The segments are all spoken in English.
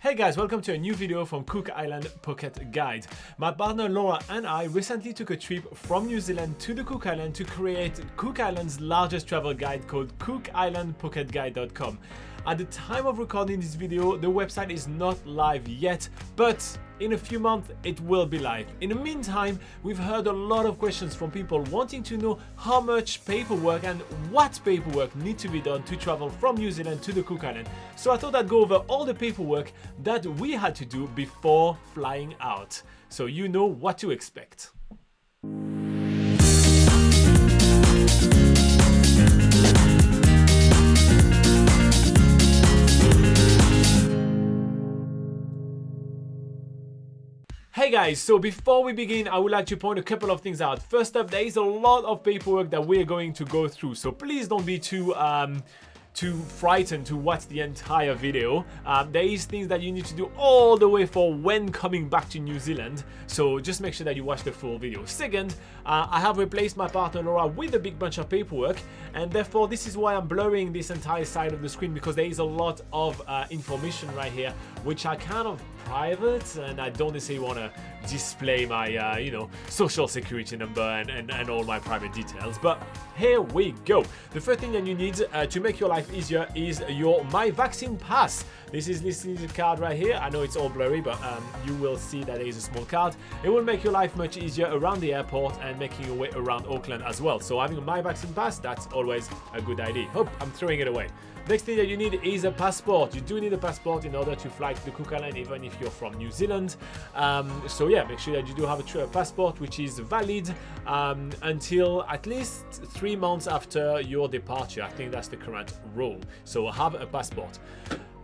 Hey guys, welcome to a new video from Cook Island Pocket Guide. My partner Laura and I recently took a trip from New Zealand to the Cook Island to create Cook Island's largest travel guide called cookislandpocketguide.com. At the time of recording this video, the website is not live yet, but in a few months it will be live. In the meantime, we've heard a lot of questions from people wanting to know how much paperwork and what paperwork need to be done to travel from New Zealand to the Cook Island. So I thought I'd go over all the paperwork that we had to do before flying out, so you know what to expect. Hey guys, so before we begin, I would like to point a couple of things out. First up, there is a lot of paperwork that we're going to go through, so please don't be too frightened to watch the entire video. There is things that you need to do all the way for when coming back to New Zealand, so just make sure that you watch the full video. Second, I have replaced my partner Laura with a big bunch of paperwork, and therefore this is why I'm blurring this entire side of the screen, because there is a lot of information right here which are kind of private, and I don't necessarily want to display my social security number and all my private details. But here we go. The first thing that you need to make your life easier is your My Vaccine Pass. This is the card right here. I know it's all blurry, but you will see that there is a small card. It will make your life much easier around the airport and making your way around Auckland as well. So having a My Vaccine Pass, that's always a good idea. Oh, I'm throwing it away. Next thing that you need is a passport. You do need a passport in order to fly to the Cook Island, even if you're from New Zealand. So yeah, make sure that you do have a passport which is valid until at least 3 months after your departure. I think that's the current rule. So have a passport.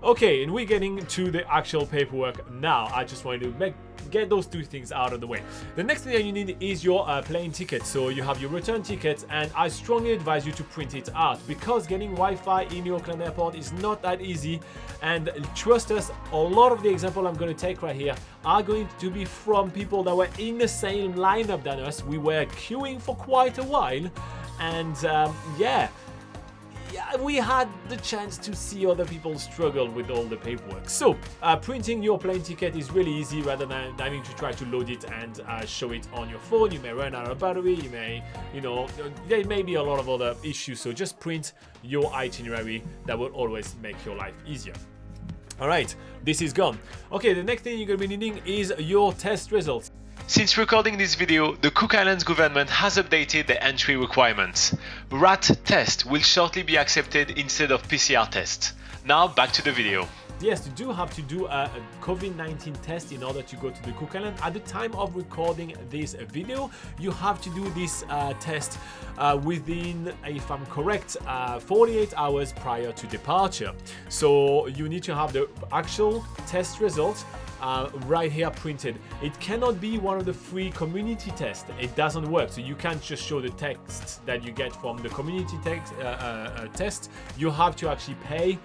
Okay, and we're getting to the actual paperwork now. I just wanted to get those two things out of the way. The next thing that you need is your plane ticket. So you have your return ticket, and I strongly advise you to print it out, because getting Wi-Fi in the Auckland airport is not that easy. And trust us, a lot of the example I'm going to take right here are going to be from people that were in the same lineup than us. We were queuing for quite a while, and yeah, we had the chance to see other people struggle with all the paperwork. So printing your plane ticket is really easy. Rather than having to try to load it and show it on your phone, you may run out of battery, you may, there may be a lot of other issues. So just print your itinerary. That will always make your life easier. All right, this is gone. Okay, the next thing you're going to be needing is your test results. Since recording this video, the Cook Islands government has updated the entry requirements. RAT test will shortly be accepted instead of PCR test. Now back to the video. Yes, you do have to do a COVID-19 test in order to go to the Cook Island. At the time of recording this video, you have to do this test within, if I'm correct, 48 hours prior to departure. So you need to have the actual test results right here printed. It cannot be one of the free community tests. It doesn't work. So you can't just show the text that you get from the community test. You have to actually pay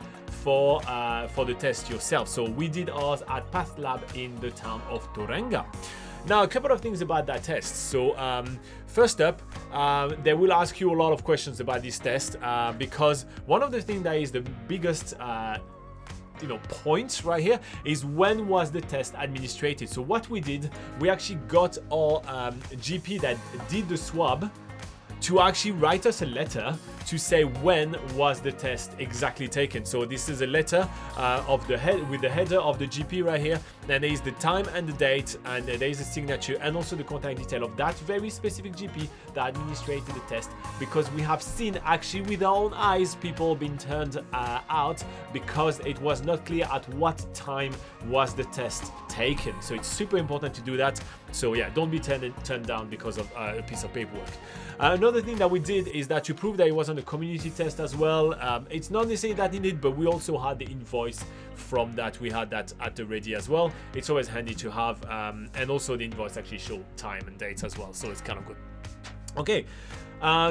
for the test yourself. So we did ours at Path Lab in the town of Tauranga. Now, a couple of things about that test. So first up, they will ask you a lot of questions about this test, because one of the things that is the biggest points right here is when was the test administered. So what we did, we actually got our GP that did the swab to actually write us a letter to say when was the test exactly taken. So this is a letter with the header of the GP right here, and there is the time and the date, and there is a signature and also the contact detail of that very specific GP that administered the test, because we have seen actually with our own eyes people being turned out because it was not clear at what time was the test taken. So it's super important to do that. So yeah, don't be turned down because of a piece of paperwork. Another thing that we did is that to prove that it wasn't a community test as well, it's not necessarily that needed, but we also had the invoice from that. We had that at the ready as well. It's always handy to have, and also the invoice actually show time and dates as well, so it's kind of good. Okay,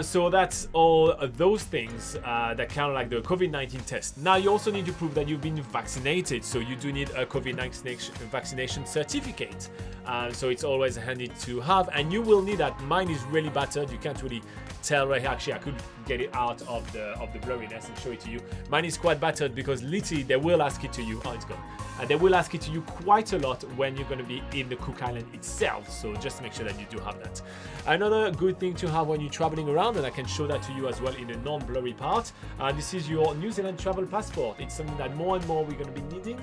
so that's all those things that kind of like the COVID-19 test. Now you also need to prove that you've been vaccinated, so you do need a COVID-19 vaccination certificate. So it's always handy to have, and you will need that. Mine is really battered. You can't really tell right here. Actually, I could get it out of the blurriness and show it to you. Mine is quite battered because literally they will ask it to you. Oh, it's gone. They will ask it to you quite a lot when you're going to be in the Cook Island itself, so just make sure that you do have that. Another good thing to have when you're traveling around, and I can show that to you as well in a non-blurry part, this is your New Zealand travel passport. It's something that more and more we're going to be needing.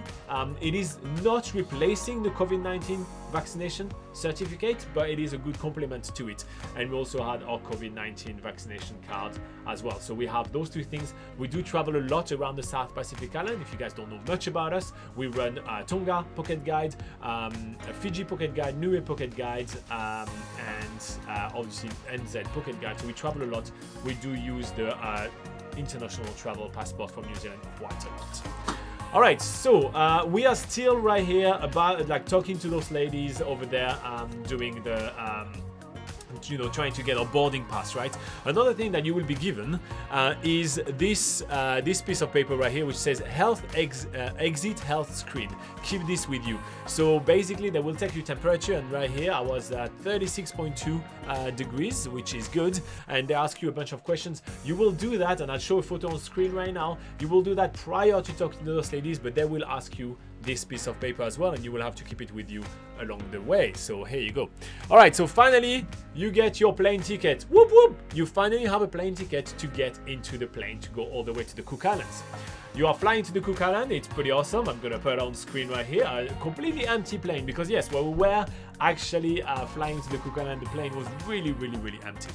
It is not replacing the COVID-19 vaccination certificate, but it is a good complement to it. And we also had our COVID-19 vaccination card as well. So we have those two things. We do travel a lot around the South Pacific Island. If you guys don't know much about us, we run Tonga Pocket Guide, Fiji Pocket Guide, Niue Pocket Guide, and obviously NZ Pocket Guide. So we travel a lot. We do use the international travel passport from New Zealand quite a lot. All right, so we are still right here about like talking to those ladies over there, doing the trying to get a boarding pass, right? Another thing that you will be given is this piece of paper right here, which says exit health screen. Keep this with you. So basically they will take your temperature, and right here I was at 36.2 degrees, which is good, and they ask you a bunch of questions. You will do that, and I'll show a photo on screen right now. You will do that prior to talking to those ladies, but they will ask you this piece of paper as well, and you will have to keep it with you along the way. So here you go. All right, so finally you get your plane ticket. Whoop whoop, you finally have a plane ticket to get into the plane to go all the way to the Cook Islands. You are flying to the Cook Island. It's pretty awesome. I'm gonna put it on screen right here. A completely empty plane, because yes, while we were actually flying to the Cook Island, the plane was really empty.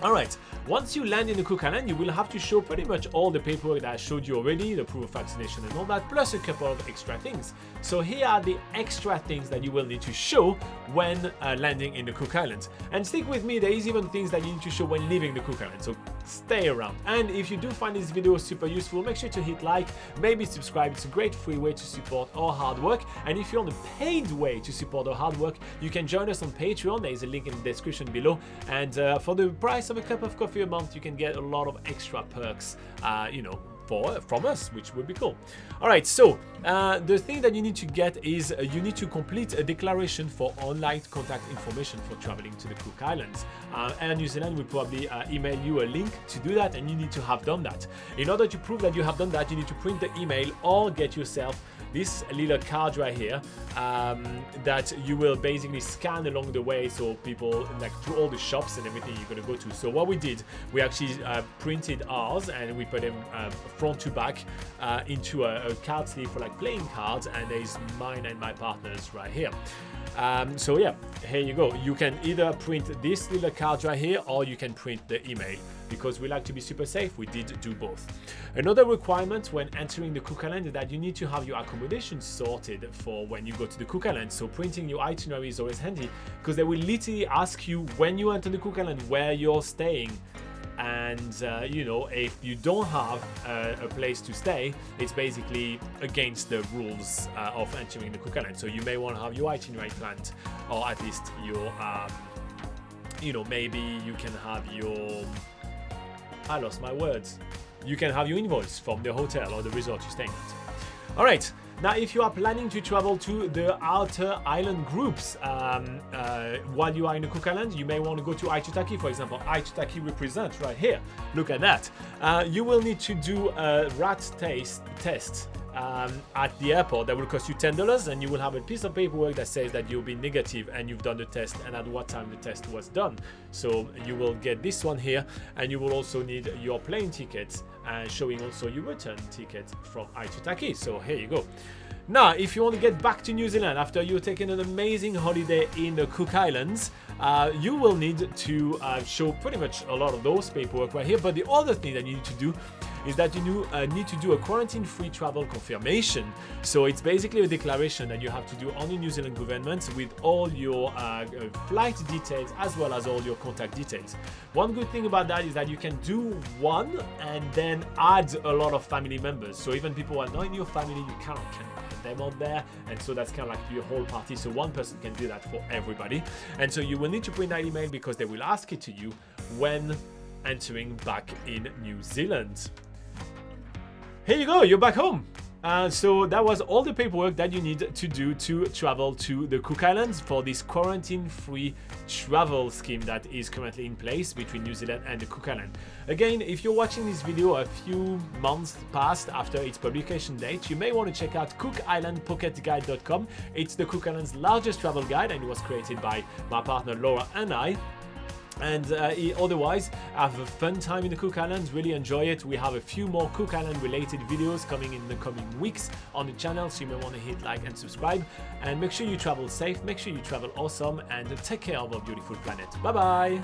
All right, once you land in the Cook Island, you will have to show pretty much all the paperwork that I showed you already, the proof of vaccination and all that, plus a couple of extra things. So here are the extra things that you will need to show when landing in the Cook Islands. And stick with me, there is even things that you need to show when leaving the Cook Islands, so stay around. And if you do find this video super useful, make sure to hit like, maybe subscribe. It's a great free way to support our hard work. And if you're on the paid way to support our hard work, you can join us on Patreon. There is a link in the description below. And for the price of a cup of coffee a month, you can get a lot of extra perks, from us, which would be cool. All right, so the thing that you need to get is you need to complete a declaration for online contact information for traveling to the Cook Islands. Air New Zealand will probably email you a link to do that, and you need to have done that. In order to prove that you have done that, you need to print the email or get yourself this little card right here that you will basically scan along the way, so people like through all the shops and everything you're going to go to. So what we did, we actually printed ours, and we put them front to back into a card sleeve for like playing cards, and there's mine and my partner's right here. So yeah, here you go. You can either print this little card right here, or you can print the email. Because we like to be super safe, we did do both. Another requirement when entering the Cook Island is that you need to have your accommodation sorted for when you go to the Cook Island. So printing your itinerary is always handy, because they will literally ask you when you enter the Cook Island where you're staying. And if you don't have a place to stay, it's basically against the rules of entering the Cook Island. So you may want to have your itinerary planned, or at least your maybe you can have your I lost my words. You can have your invoice from the hotel or the resort you're staying at. All right. Now, if you are planning to travel to the outer island groups while you are in the Cook Islands, you may want to go to Aitutaki, for example. Aitutaki represents right here. Look at that. You will need to do a rat test at the airport. That will cost you $10, and you will have a piece of paperwork that says that you'll be negative and you've done the test and at what time the test was done. So you will get this one here, and you will also need your plane tickets showing also your return ticket from Aitutaki. So here you go. Now, if you want to get back to New Zealand after you've taken an amazing holiday in the Cook Islands, you will need to show pretty much a lot of those paperwork right here. But the other thing that you need to do is that you need to do a quarantine-free travel confirmation. So it's basically a declaration that you have to do on the New Zealand government with all your flight details as well as all your contact details. One good thing about that is that you can do one and then add a lot of family members. So even people who are not in your family, you can add them on there, and so that's kind of like your whole party. So one person can do that for everybody, and so you will need to print that email because they will ask it to you when entering back in New Zealand. Here you go, you're back home. So that was all the paperwork that you need to do to travel to the Cook Islands for this quarantine-free travel scheme that is currently in place between New Zealand and the Cook Islands. Again, if you're watching this video a few months past after its publication date, you may want to check out cookislandpocketguide.com. It's the Cook Islands' largest travel guide, and it was created by my partner Laura and I. And otherwise, have a fun time in the Cook Islands, really enjoy it. We have a few more Cook Island related videos coming in the coming weeks on the channel, so you may want to hit like and subscribe. And make sure you travel safe, make sure you travel awesome, and take care of our beautiful planet. Bye bye!